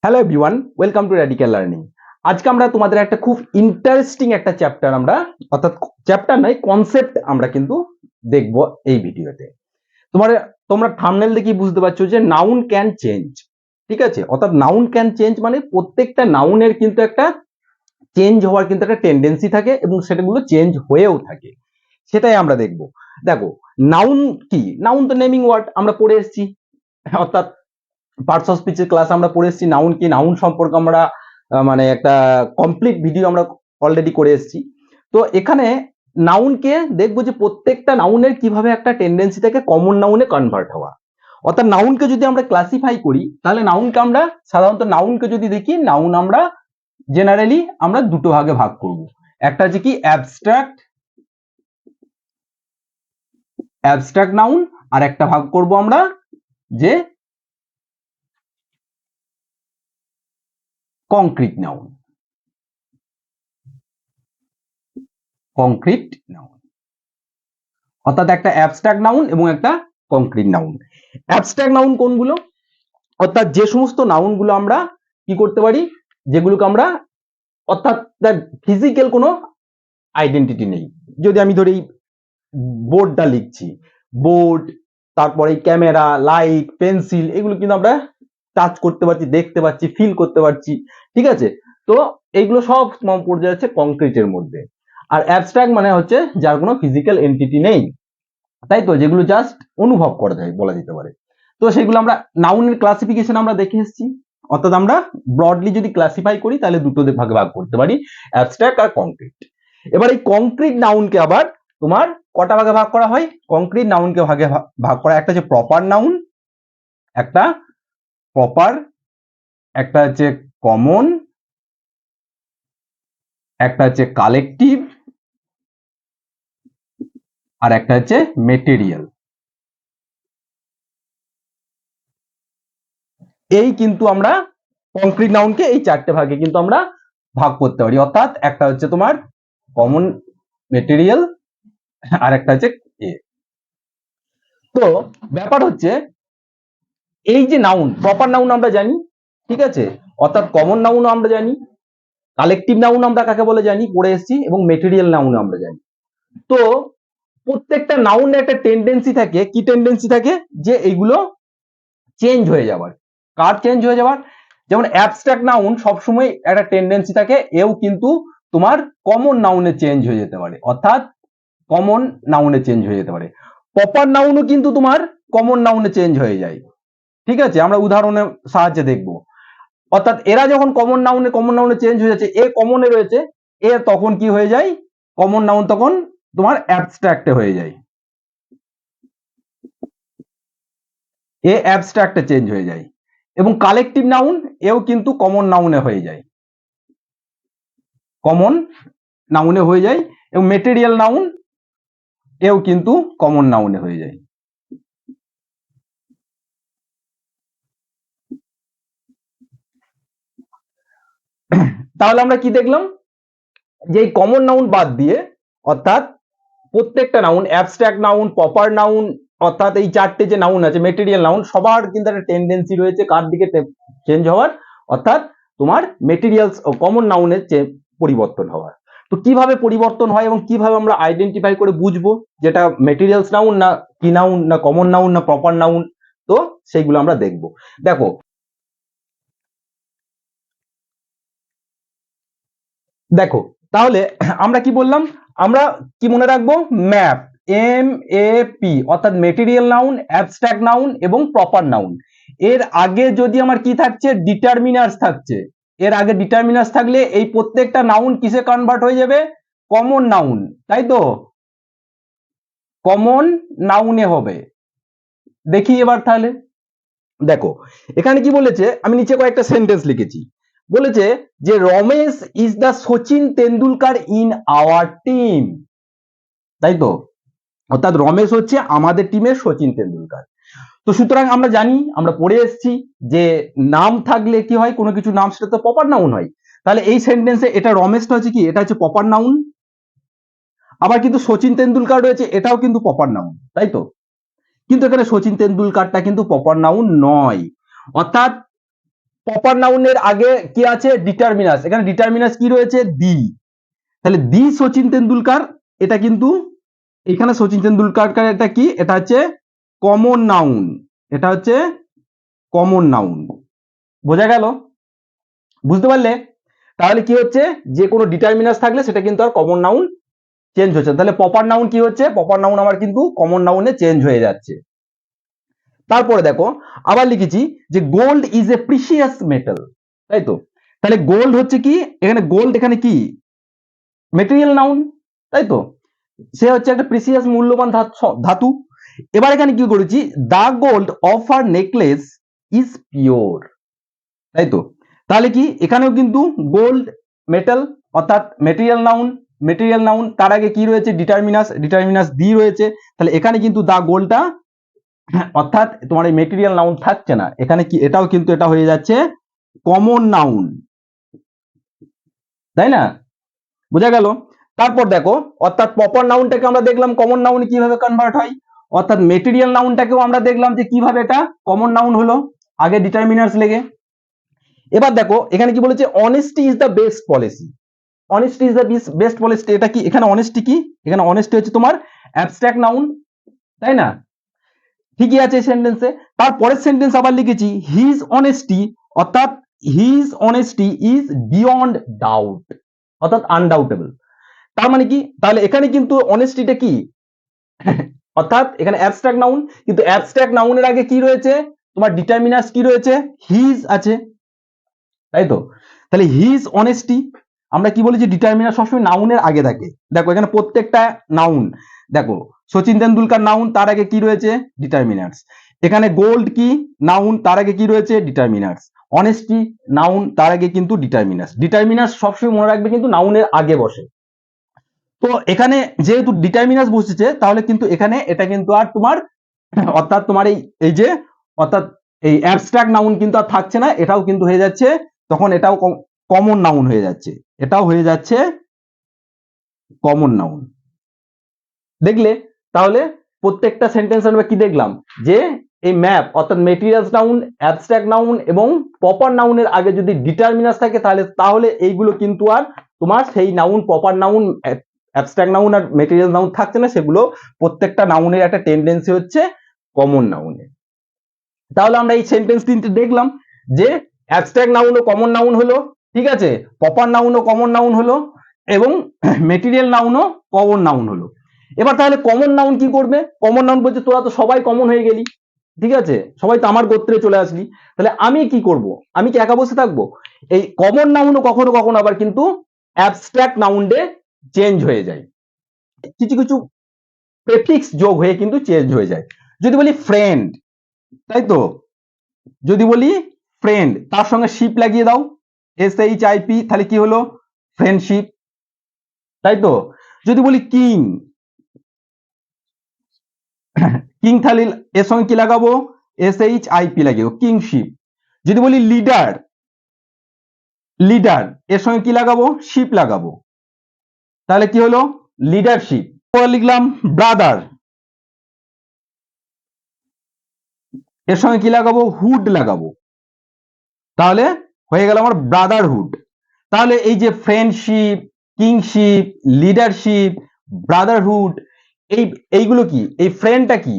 Hello everyone, welcome to radical learning. আজকে আমরা তোমাদের একটা খুব ইন্টারেস্টিং একটা চ্যাপ্টার অর্থাৎ চ্যাপ্টার নয়, কনসেপ্ট আমরা কিন্তু দেখব এই ভিডিওতে। তোমার তোমরা থাম্বনেল দেখেই বুঝতে পারছো যে নাউন ক্যান চেঞ্জ। ঠিক আছে, অর্থাৎ নাউন ক্যান চেঞ্জ মানে প্রত্যেকটা নাউনের কিন্তু একটা চেঞ্জ হওয়ার কিন্তু একটা টেন্ডেন্সি থাকে এবং সেটাগুলো চেঞ্জ হয়েও থাকে। সেটাই আমরা দেখব। দেখো, নাউন কি? নাউন তো নেমিং ওয়ার্ড, আমরা পড়ে এসেছি। অর্থাৎ পার্টস অফ স্পিচের ক্লাস আমরা পড়ে এসেছি। নাউন কি, নাউন সম্পর্কে আমরা মানে একটা কমপ্লিট ভিডিও আমরা অলরেডি করে এসেছি। তো এখানে নাউনকে দেখবো যে প্রত্যেকটা নাউনের কিভাবে একটা টেন্ডেন্সি থেকে কমন নাউনে কনভার্ট হওয়া। অর্থাৎ নাউনকে যদি আমরা ক্লাসিফাই করি, তাহলে নাউনকে আমরা সাধারণত নাউনকে যদি দেখি, নাউন আমরা জেনারেলি আমরা দুটো ভাগে ভাগ করব। একটা হচ্ছে কি অ্যাবস্ট্রাক্ট নাউন, আর একটা ভাগ করব আমরা যে কংক্রিট নাউন। অর্থাৎ একটা অ্যাবস্ট্রাক্ট নাউন এবং একটা কংক্রিট নাউন। অ্যাবস্ট্রাক্ট নাউন কোনগুলো? অর্থাৎ যে সমস্ত নাউনগুলো আমরা কি করতে পারি, যেগুলোকে আমরা অর্থাৎ তার ফিজিক্যাল কোনো আইডেন্টিটি নেই। যদি আমি ধরি বোর্ডটা লিখছি, বোর্ড, তারপরে ক্যামেরা, লাইট, পেন্সিল, এগুলো কিন্তু আমরা টাচ করতে পারছি, দেখতে পাচ্ছি, ফিল করতে পারছি। ঠিক আছে, তো এইগুলো সব পড়ে যাচ্ছে কংক্রিটের মধ্যে। আর অ্যাবস্ট্রাক্ট মানে হচ্ছে যার কোনো ফিজিক্যাল এন্টিটি নেই, তাই তো, যেগুলো জাস্ট অনুভব করা যায় বলা যেতে পারে। তো সেগুলো আমরা নাউনের ক্লাসিফিকেশন আমরা দেখে এসেছি। অর্থাৎ আমরা ব্রডলি যদি ক্লাসিফাই করি তাহলে দুটো ভাগে ভাগ করতে পারি, অ্যাবস্ট্রাক্ট আর কংক্রিট। এবার এই কংক্রিট নাউনকে আবার তোমার কটা ভাগে ভাগ করা হয়? কংক্রিট নাউনকে ভাগ করা, একটা হচ্ছে প্রপার নাউন, একটা প্রপার, একটা হচ্ছে কমন, একটা হচ্ছে কালেকটিভ, আর একটা হচ্ছে মেটেরিয়াল। এই কিন্তু আমরা কংক্রিট নাউনকে এই চারটে ভাগে কিন্তু আমরা ভাগ করতে পারি। অর্থাৎ একটা হচ্ছে তোমার কমন, মেটেরিয়াল, আর একটা হচ্ছে এ। তো ব্যাপার হচ্ছে এই যে নাউন, প্রপার নাউন আমরা জানি, ঠিক আছে, অর্থাৎ কমন নাউনও আমরা জানি, কালেকটিভ নাউন আমরা কাকে বলে জানি, পড়ে এসেছি, এবং মেটেরিয়াল নাউন আমরা জানি। তো প্রত্যেকটা নাউনের একটা টেন্ডেন্সি থাকে, কি টেন্ডেন্সি থাকে? যে এইগুলো চেঞ্জ হয়ে যাবার। কার চেঞ্জ হয়ে যাবার? যেমন অ্যাবস্ট্রাক্ট নাউন সবসময় একটা টেন্ডেন্সি থাকে, এও কিন্তু তোমার কমন নাউনে চেঞ্জ হয়ে যেতে পারে, অর্থাৎ কমন নাউনে চেঞ্জ হয়ে যেতে পারে। প্রপার নাউনও কিন্তু তোমার কমন নাউনে চেঞ্জ হয়ে যায়। ঠিক আছে, আমরা উদাহরণের সাহায্যে দেখব। অর্থাৎ এরা যখন কমন নাউনে চেঞ্জ হয়ে যাচ্ছে, এ কমনে রয়েছে, এ তখন কি হয়ে যায়? কমন নাউন তখন তোমার অ্যাবস্ট্রাক্টে হয়ে যায়, এ অ্যাবস্ট্রাক্টে চেঞ্জ হয়ে যায়। এবং কালেকটিভ নাউন, এও কিন্তু কমন নাউনে হয়ে যায়, কমন নাউনে হয়ে যায়। এবং মেটেরিয়াল নাউন, এও কিন্তু কমন নাউনে হয়ে যায়। তাহলে আমরা কি দেখলাম? যে এই কমন নাউন বাদ দিয়ে, অর্থাৎ প্রত্যেকটা noun, abstract noun, proper noun, অর্থাৎ এই চারটে যে নাউন আছে, মেটেরিয়াল নাউন, সবার কিন্তু একটা টেন্ডেন্সি রয়েছে কার দিকে চেঞ্জ হওয়ার, অর্থাৎ তোমার মেটেরিয়ালস ও কমন নাউনের পরিবর্তন হওয়ার। তো কিভাবে পরিবর্তন হয় এবং কিভাবে আমরা আইডেন্টিফাই করে বুঝবো যেটা মেটেরিয়ালস নাউন না কি নাউন, না কমন নাউন, না প্রপার নাউন? তো সেইগুলো আমরা দেখব। দেখো, দেখো তাহলে আমরা কি বললাম? আমরা কি মনে রাখবো? ম্যাপ, MAP, অর্থাৎ মেটেরিয়াল নাউন, অ্যাবস্ট্রাক্ট নাউন এবং প্রপার নাউন। এর আগে যদি আমার কি থাকছে? ডিটারমিনার্স থাকছে। এর আগে ডিটারমিনার্স থাকলে এই প্রত্যেকটা নাউন কিসে কনভার্ট হয়ে যাবে? কমন নাউন, তাই তো, কমন নাউনে হবে। দেখি এবার তাহলে, দেখো এখানে কি বলেছে, আমি নিচে কয়েকটা সেন্টেন্স লিখেছি। বলেছে যে Ramesh is the Sachin Tendulkar in our team, তাই তো, অর্থাৎ রমেশ হচ্ছে আমাদের টিমের সচিন তেন্ডুলকার। তো সুতরাং আমরা জানি, আমরা পড়ে এসেছি যে নাম থাকলে কি হয়, কোনো কিছু নাম, সেটা তো প্রপার নাউন হয়। তাহলে এই সেন্টেন্সে এটা রমেশটা হচ্ছে কি, এটা হচ্ছে প্রপার নাউন। আবার কিন্তু সচিন তেন্ডুলকার রয়েছে, এটাও কিন্তু প্রপার নাউন, তাই তো। কিন্তু এখানে সচিন তেন্ডুলকারটা কিন্তু প্রপার নাউন নয়। অর্থাৎ প্রপার নাউনের আগে কি আছে ডিটারমিনাস, এখানে ডিটারমিনাস কি রয়েছে দি, তাহলে দি সচিন তেন্ডুলকার, এটা কিন্তু এখানে সচিন তেন্ডুলকার এটা কি, এটা হচ্ছে কমন নাউন, এটা হচ্ছে কমন নাউন। বোঝা গেল? বুঝতে পারলে? তাহলে কি হচ্ছে, যে কোনো ডিটারমিনাস থাকলে সেটা কিন্তু আর কমন নাউন চেঞ্জ হচ্ছে, তাহলে প্রপার নাউন কি হচ্ছে, প্রপার নাউন আমার কিন্তু কমন নাউনে চেঞ্জ হয়ে যাচ্ছে। তারপরে দেখো আবার লিখেছি যে gold is a precious metal, তাই তো, তাহলে গোল্ড হচ্ছে কি, এখানে গোল্ড এখানে কি মেটেরিয়াল নাউন, তাই তো, সে হচ্ছে একটা প্রিসিয়াস মূল্যবান ধাতু। এবার এখানে কি করেছি, the gold of her necklace is pure, তাই তো, তাহলে কি এখানেও কিন্তু গোল্ড মেটাল অর্থাৎ মেটেরিয়াল নাউন, মেটেরিয়াল নাউন তার আগে কি রয়েছে ডিটারমিনাস, ডিটারমিনাস দি রয়েছে, তাহলে এখানে কিন্তু দা গোল্ডটা অর্থাৎ তোমার এই মেটেরিয়াল নাউন থাকছে না, এখানে কি এটাও কিন্তু এটা হয়ে যাচ্ছে কমন নাউন, তাই না? বোঝা গেল? তারপর দেখো অর্থাৎ প্রপার নাউনটাকে আমরা দেখলাম কমন নাউন কিভাবে কনভার্ট হয়, অর্থাৎ মেটেরিয়াল নাউনটাকেও আমরা দেখলাম যে কিভাবে এটা কমন নাউন হলো আগে ডিটারমিনার্স লেগে। এবার দেখো এখানে কি বলেছে, honesty is the best policy, honesty is the best policy, এটা কি এখানে অনেস্টি কি, এখানে অনেস্টি হচ্ছে তোমার অ্যাবস্ট্রাক্ট নাউন, তাই না? ঠিকই আছে সেন্টেন্সে। তারপরের সেন্টেন্স আবার লিখেছি হিজ অনেস্টি, অর্থাৎ his honesty is beyond doubt, অর্থাৎ আনডাউটেবল, তার মানে কি, তাহলে এখানে কিন্তু অনেস্টিটা কি অর্থাৎ এখানে অ্যাবস্ট্রাক্ট নাউন, কিন্তু অ্যাবস্ট্রাক্ট নাউনের আগে কি রয়েছে তোমার ডিটারমিনাস কি রয়েছে হিজ আছে, তাই তো, তাহলে হিজ অনেস্টি, আমরা কি বলি যে ডিটারমিনাস সবসময় নাউনের আগে থাকে, দেখো এখানে প্রত্যেকটা নাউন, দেখো সচিন তেন্ডুলকার নাউন তার আগে কি রয়েছে ডিটারমিনার্স, এখানে গোল্ড কি নাউন তার আগে কি রয়েছে ডিটারমিনার্স, অনেস্টি নাউন তার আগে কিন্তু ডিটারমিনাস, ডিটারমিনাস সবসময় মনে রাখবে কিন্তু নাউনের আগে বসে। তো এখানে যেহেতু ডিটারমিনাস বসেছে তাহলে কিন্তু এখানে এটা কিন্তু আর তোমার অর্থাৎ তোমার এই যে অর্থাৎ এই অ্যাবস্ট্রাক্ট নাউন কিন্তু আর থাকছে না, এটাও কিন্তু হয়ে যাচ্ছে তখন এটাও কমন নাউন হয়ে যাচ্ছে, এটাও হয়ে যাচ্ছে কমন নাউন। দেখলে তাহলে প্রত্যেকটা সেন্টেন্স আমরা কি দেখলাম যে এই ম্যাপ অর্থাৎ মেটেরিয়ালস নাউন, অ্যাবস্ট্রাক্ট নাউন এবং প্রপার নাউনের আগে যদি ডিটারমিনাস থাকে তাহলে তাহলে এইগুলো কিন্তু আর তোমার সেই noun proper noun abstract noun আর মেটেরিয়াল নাউন থাকছে না, সেগুলো প্রত্যেকটা নাউনের একটা টেন্ডেন্সি হচ্ছে কমন নাউনে। তাহলে আমরা এই সেন্টেন্স তিনটে দেখলাম যে অ্যাবস্ট্রাক্ট নাউন ও কমন নাউন হলো, ঠিক আছে, প্রপার নাউন ও কমন নাউন হলো এবং মেটেরিয়াল নাউন ও কমন নাউন হলো। এবার তাহলে কমন নাউন কি করবে, কমন নাউন বলছে তোরা তো সবাই কমন হয়ে গেলি, ঠিক আছে, সবাই তো আমার গোত্রে চলে আসলি, তাহলে আমি কি করব, আমি কি একা বসে থাকবো, এই কমন নাউনও কখনো কখনো আবার কিন্তু অ্যাবস্ট্রাক্ট নাউন্ডে চেঞ্জ হয়ে যায়, কিছু কিছু প্রেফিক্স যোগ হয়ে কিন্তু চেঞ্জ হয়ে যায়। যদি বলি ফ্রেন্ড, তাই তো, যদি বলি ফ্রেন্ড তার সঙ্গে শিপ লাগিয়ে দাও SHIP, তাহলে কি হলো ফ্রেন্ডশিপ, তাই তো, যদি বলি কিং, কিং তাহলে এর সঙ্গে কি লাগাবো SHIP লাগিয়ে কিংশিপ, যদি বলি লিডার, লিডার এর সঙ্গে কি লাগাবো শিপ লাগাবো, তাহলে কি হলো লিডারশিপ। পরে লিখলাম ব্রাদার, এর সঙ্গে কি লাগাবো হুড লাগাবো, তাহলে হয়ে গেল আমার ব্রাদারহুড। তাহলে এই যে ফ্রেন্ডশিপ, কিংশিপ, লিডারশিপ, ব্রাদারহুড, এইগুলো কি, এই ফ্রেন্ডটা কি,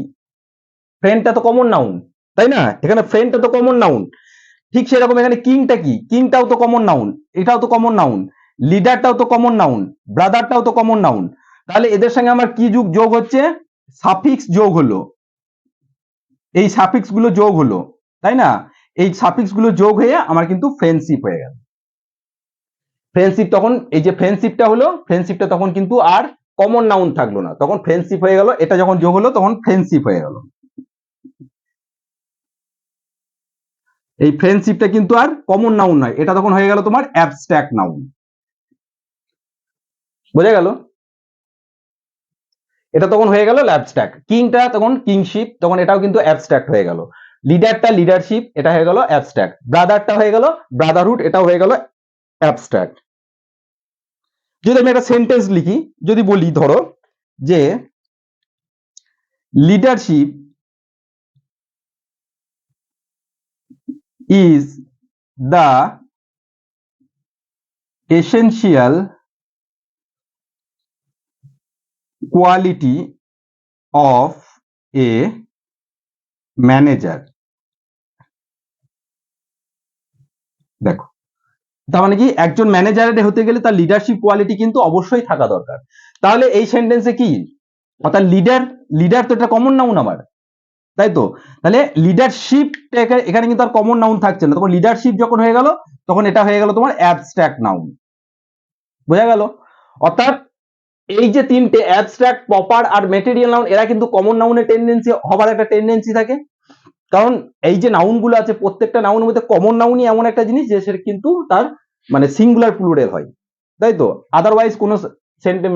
ফ্রেন্ডটা তো কমন নাউন, তাই না, এখানে ফ্রেন্ডটা তো কমন নাউন, ঠিক সেরকম এখানে কিংটা কি, কিংটাও তো কমন নাউন, এটাও তো কমন নাউন, লিডারটাও তো কমন নাউন, ব্রাদারটাও তো কমন নাউন, তাহলে এদের সঙ্গে আমার কি যোগ হচ্ছে সাফিক্স যোগ হলো, এই সাফিক্স গুলো যোগ হলো, তাই না, এই সাফিক্স গুলো যোগ হয়ে আমার কিন্তু ফ্রেন্ডশিপ হয়ে গেল। ফ্রেন্ডশিপ তখন এই যে ফ্রেন্ডশিপটা হলো, ফ্রেন্ডশিপটা তখন কিন্তু আর কমন নাউন থাকলো না, তখন ফ্রেন্ডশিপ হয়ে গেল, এটা যখন যোগ হলো তখন ফ্রেন্ডশিপ হয়ে গেল, এই ফ্রেন্ডশিপটা কিন্তু আর কমন নাউন নয়, এটা তখন হয়ে গেল তোমার অ্যাবস্ট্রাক্ট নাউন। বোঝা গেল, এটা তখন হয়ে গেল অ্যাবস্ট্রাক্ট, কিংটা তখন কিংশিপ, তখন এটাও কিন্তু অ্যাবস্ট্রাক্ট হয়ে গেল, লিডারটা লিডারশিপ, এটা হয়ে গেল অ্যাবস্ট্রাক্ট, ব্রাদারটা হয়ে গেল ব্রাদারহুড, এটাও হয়ে গেল অ্যাবস্ট্রাক্ট। যদি আমি একটা সেন্টেন্স লিখি, যদি বলি ধরো যে leadership is the essential quality of a manager. দেখো, তার মানে কি একজন ম্যানেজারের হতে গেলে তার লিডারশিপ কোয়ালিটি কিন্তু অবশ্যই থাকা দরকার। তাহলে এই সেন্টেন্সে কি, অর্থাৎ লিডার তো এটা কমন নাউন আমার, তাই তো? তাহলে লিডারশিপ এখানে কিন্তু আর কমন নাউন থাকছে না, তখন লিডারশিপ যখন হয়ে গেল তখন এটা হয়ে গেল তোমার অ্যাবস্ট্রাক্ট নাউন। বোঝা গেল? অর্থাৎ এই যে তিনটে অ্যাবস্ট্রাক্ট, প্রপার আর ম্যাটেরিয়াল নাউন, এরা কিন্তু কমন নাউনের টেন্ডেন্সি হবার একটা টেন্ডেন্সি থাকে। কারণ এই যে নাউন গুলো আছে প্রত্যেকটা নাউনের মধ্যে কমন নাউনই এমন একটা জিনিস যে সেটা কিন্তু তার মানে সিঙ্গুলার প্লুরাল হয়, তাই তো? আদারওয়াইজ কোনো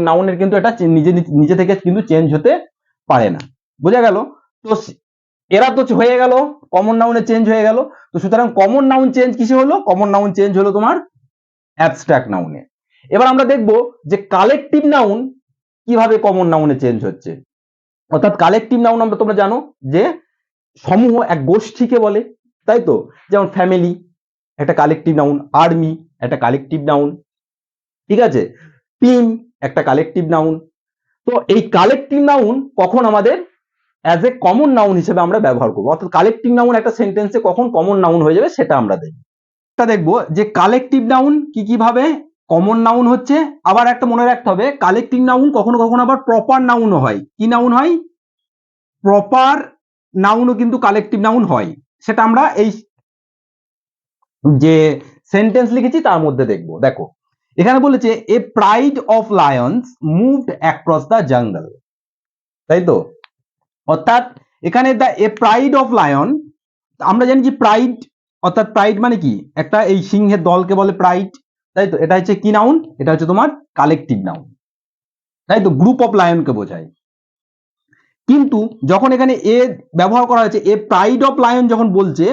নাউনের কিন্তু এটা নিজে থেকে কিন্তু চেঞ্জ হতে পারে না। বোঝা গেল? তো এরা তো হয়ে গেল কমন নাউনে চেঞ্জ হয়ে গেল। তো সুতরাং কমন নাউন চেঞ্জ কিসে হলো? কমন নাউন চেঞ্জ হলো তোমার অ্যাবস্ট্রাক্ট নাউনে। এবার আমরা দেখব যে কালেকটিভ নাউন কিভাবে কমন নাউনে চেঞ্জ হচ্ছে। অর্থাৎ কালেকটিভ নাউন আমরা, তোমরা জানো যে সমূহ, এক গোষ্ঠীকে বলে, তাই তো? যেমন ফ্যামিলি একটা কালেকটিভ নাউন, আর্মি একটা কালেকটিভ নাউন, ঠিক আছে? টিম একটা কালেকটিভ নাউন। তো এই কালেকটিভ নাউন কখন আমাদের অ্যাজ এ কমন নাউন হিসেবে আমরা ব্যবহার করবো, অর্থাৎ কালেকটিভ নাউন একটা সেন্টেন্সে কখন কমন নাউন হয়ে যাবে সেটা আমরা দেখবো যে কালেকটিভ নাউন কিভাবে কমন নাউন হচ্ছে। আবার একটা মনে রাখতে হবে, কালেকটিভ নাউন কখনো কখনো আবার প্রপার নাউনও হয়। কি নাউন হয়? প্রপার নাউনও কিন্তু কালেকটিভ নাউন হয়। সেটা আমরা এই যে সেন্টেন্স লিখেছি তার মধ্যে দেখবো। দেখো, এখানে বলেছে a pride of Lions moved across the jungle, তাই তো? অর্থাৎ এখানে the a pride of lion, আমরা জানি যে প্রাইড, অর্থাৎ প্রাইড মানে কি, একটা এই সিংহের দলকে বলে প্রাইড, তাই তো? এটা হচ্ছে কি নাউন? এটা হচ্ছে তোমার কালেকটিভ নাউন, তাই তো? গ্রুপ অফ লায়নকে বোঝায়। কিন্তু যখন এখানে এ ব্যবহার করা হয়েছে, এ প্রাইড অফ লায়ন যখন বলছে,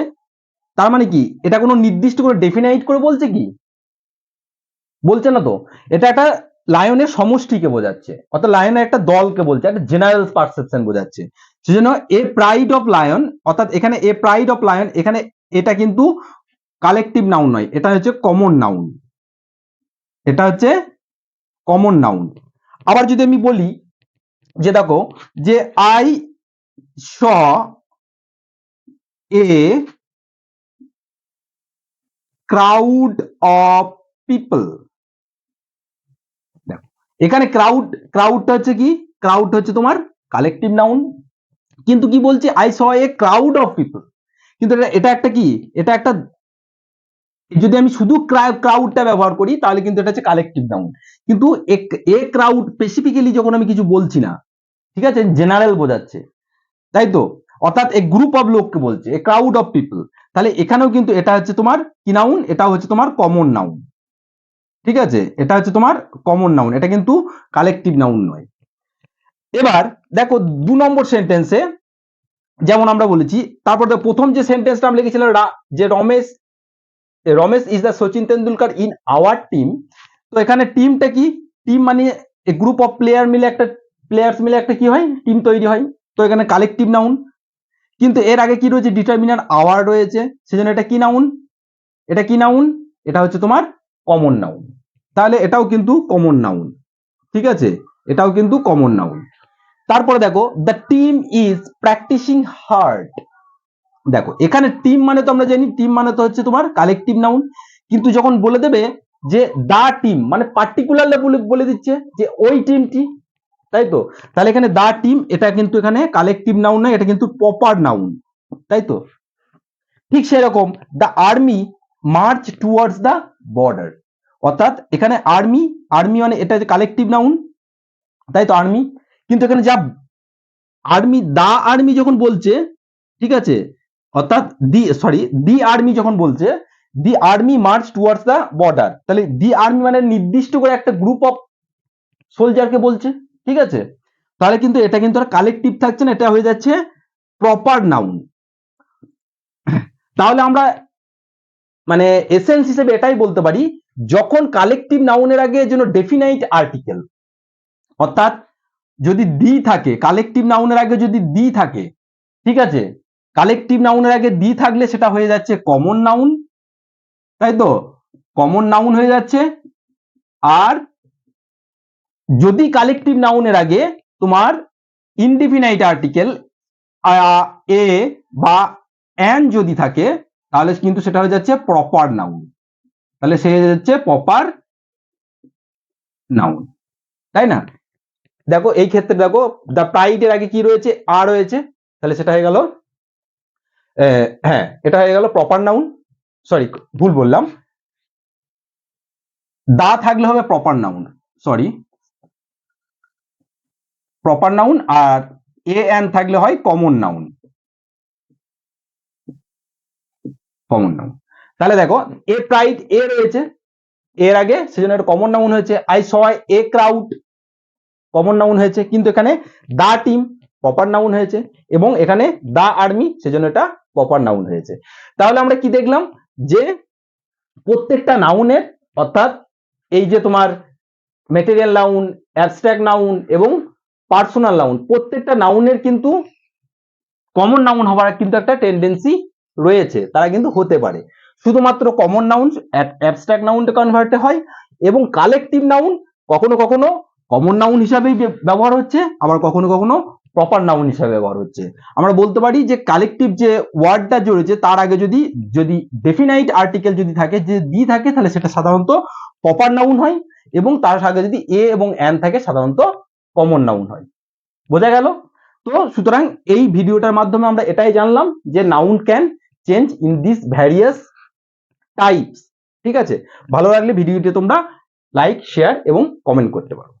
তার মানে কি এটা কোনো নির্দিষ্ট করে ডেফিনাইট করে বলছে কি? বলছে না তো। এটা একটা লায়নের সমষ্টিকে বোঝাচ্ছে, অর্থাৎ লায়নের একটা দলকে বলছে, একটা জেনারেল পারসেপশন বোঝাচ্ছে। সেজন্য এ প্রাইড অফ লায়ন, অর্থাৎ এখানে এ প্রাইড অফ লায়ন, এখানে এটা কিন্তু কালেকটিভ নাউন নয়, এটা হচ্ছে কমন নাউন। এটা হচ্ছে কমন নাউন। আবার যদি আমি বলি যে দেখো যে I saw a crowd of people, দেখো এখানে ক্রাউডটা হচ্ছে কি? ক্রাউড হচ্ছে তোমার কালেকটিভ নাউন, কিন্তু কি বলছে? I saw a crowd of people, কিন্তু এটা একটা কি, এটা একটা, যদি আমি শুধু ক্রাউডটা ব্যবহার করি তাহলে কিন্তু এটা হচ্ছে কালেকটিভ নাউন। কিন্তু এ ক্রাউড স্পেসিফিক্যালি যখন আমি কিছু বলছি না, ঠিক আছে, জেনারেল বোঝাচ্ছে, তাই তো? অর্থাৎ এ গ্রুপ অফ লোককে বলছে, এ ক্রাউড অফ পিপল, তাহলে এখানেও কিন্তু এটা হচ্ছে তোমার কি নাউন? এটা হচ্ছে তোমার কমন নাউন, ঠিক আছে? এটা হচ্ছে তোমার কমন নাউন, এটা কিন্তু কালেকটিভ নাউন নয়। এবার দেখো 2 নম্বর সেন্টেন্সে যেমন আমরা বলেছি, তারপর প্রথম যে সেন্টেন্সটা আমরা লিখেছিলাম যে Ramesh is the Sachin Tendulkar in our team. তো এখানে টিমটা কি? টিম মানে এ গ্রুপ অফ প্লেয়ার্স মিলে একটা কি হয়? টিম তৈরি হয়। তো এখানে কালেকটিভ নাউন, কিন্তু এর আগে কি রয়েছে? ডিটারমিনার আওয়ার রয়েছে, সেজন্য এটা কি নাউন? এটা কি নাউন? এটা হচ্ছে তোমার কমন নাউন। তাহলে এটাও কিন্তু কমন নাউন, ঠিক আছে? এটাও কিন্তু কমন নাউন। তারপরে দেখো the team is practising hard. দেখো এখানে টিম মানে তো আমরা জানি, টিম মানে তো হচ্ছে তোমার কালেকটিভ নাউন, কিন্তু যখন বলে দেবে যে দা টিম, মানে পার্টিকুলারলি বলে দিচ্ছে যে ওই টিমটি, তাই তো? তাহলে এখানে দা টিম, এটা কিন্তু এখানে কালেকটিভ নাউন নয়, এটা কিন্তু প্রপার নাউন, তাই তো? ঠিক সেরকম দা army march towards the border, অর্থাৎ এখানে আর্মি মানে এটা কালেকটিভ নাউন, তাই তো? আর্মি, কিন্তু এখানে যা দা আর্মি যখন বলছে, ঠিক আছে, অর্থাৎ দি আর্মি যখন বলছে, the army march towards the border, তাহলে দি আর্মি মানে নির্দিষ্ট করে একটা গ্রুপ অফ সোলজারকে বলছে, ঠিক আছে? তাহলে কিন্তু এটা কিন্তু আর কালেকটিভ থাকছে না, এটা হয়ে যাচ্ছে প্রপার নাউন। তাহলে আমরা মানে এসেন্স হিসেবে এটাই বলতে পারি, যখন কালেকটিভ নাউনের আগে যেন ডেফিনাইট আর্টিকেল, অর্থাৎ যদি দি থাকে, কালেকটিভ নাউনের আগে যদি দি থাকে, ঠিক আছে, কালেকটিভ নাউনের আগে দি থাকলে সেটা হয়ে যাচ্ছে কমন নাউন, তাই তো, কমন নাউন হয়ে যাচ্ছে। আর যদি কালেকটিভ নাউনের আগে তোমার ইনডিফিনাইট আর্টিকেল এ বা অ্যান যদি থাকে, তাহলে কিন্তু সেটা হয়ে যাচ্ছে প্রপার নাউন। তাহলে সে হয়ে যাচ্ছে প্রপার নাউন, তাই না? দেখো এই ক্ষেত্রে দেখো দ্য প্রাইডের আগে কি রয়েছে, আর রয়েছে, তাহলে সেটা হয়ে গেল হ্যাঁ এটা হয়ে গেল প্রপার নাউন। সরি, ভুল বললাম, দা থাকলে হবে proper noun, sorry, proper noun. আর এ অ্যান থাকলে হয় কমন নাউন, কমন নাউন। তাহলে দেখো এ প্রাইড এ রয়েছে এর আগে, সেজন্য একটা কমন নাউন হয়েছে। I saw a crowd, common noun হয়েছে, কিন্তু এখানে দা টিম প্রপার নাউন হয়েছে, এবং এখানে দা আর্মি, সেজন্য এটা প্রপার নাউন হয়েছে। তাহলে আমরা কি দেখলাম, যে প্রত্যেকটা নাউনের, অর্থাৎ এই যে তোমার ম্যাটেরিয়াল নাউন, অ্যাবস্ট্রাক্ট নাউন এবং পার্সোনাল নাউন, প্রত্যেকটা নাউনের কিন্তু কমন নাউন হওয়ার কিন্তু একটা টেন্ডেন্সি রয়েছে, তারা কিন্তু হতে পারে। শুধুমাত্র কমন নাউন অ্যাবস্ট্রাক্ট নাউনটা কনভার্ট হয়, এবং কালেকটিভ নাউন কখনো কখনো কমন নাউন হিসাবেই ব্যবহার হচ্ছে, আবার কখনো কখনো প্রপার নাউন হিসাবে ব্যবহার হচ্ছে। আমরা বলতে পারি যে কালেকটিভ যে ওয়ার্ডটা রয়েছে তার আগে যদি যদি ডেফিনাইট আর্টিকেল যদি থাকে, যে দি থাকে, তাহলে সেটা সাধারণত প্রপার নাউন হয়, এবং তার আগে যদি এ এবং অ্যান থাকে সাধারণত কমন নাউন হয়। বোঝা গেল? তো সুতরাং এই ভিডিওটার মাধ্যমে আমরা এটাই জানলাম যে noun can change in this various types. ঠিক আছে, ভালো লাগলে ভিডিওটি তোমরা লাইক, শেয়ার এবং কমেন্ট করতে পারো।